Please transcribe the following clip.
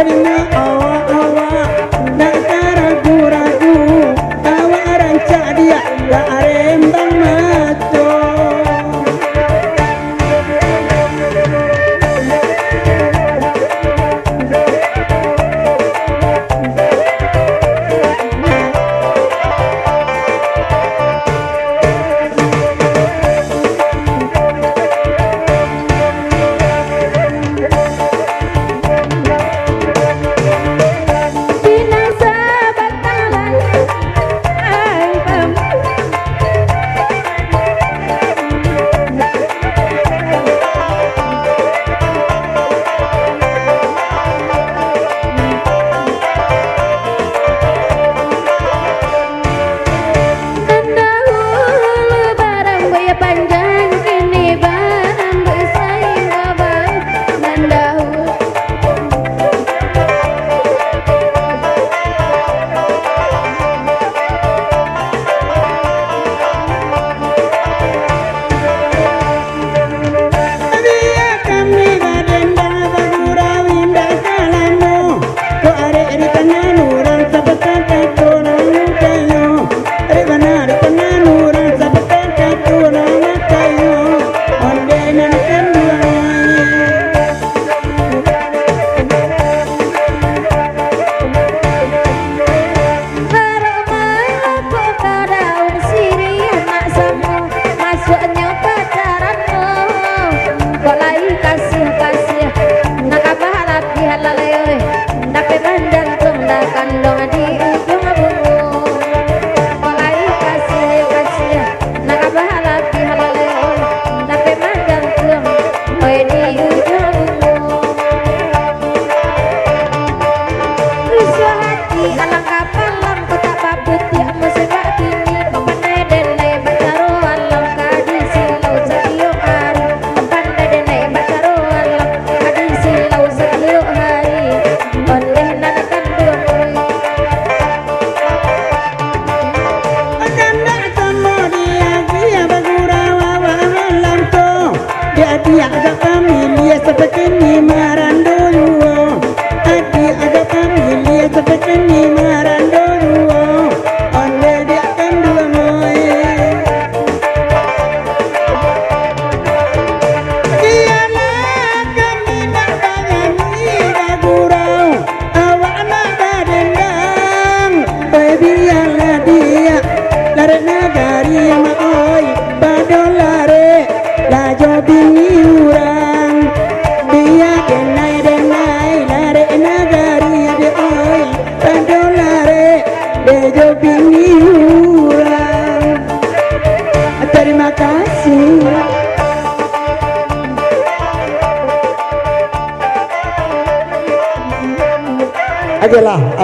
Adina awak-awak nak ragu-ragu awak rancak dia gak rembang maco. Dia agak familia seperti ni marandulu. Adi agak familia seperti ni marandulu. Onde dia akan dua moe. Dialah kami nak nyanyi gurau. Awak nak dendang. Biarlah dia lari negari maoi. Badol lari lajo bini urang. Dia denai lari negari de oi. Badol lari lajo bini urang. Terima kasih. Ajalah.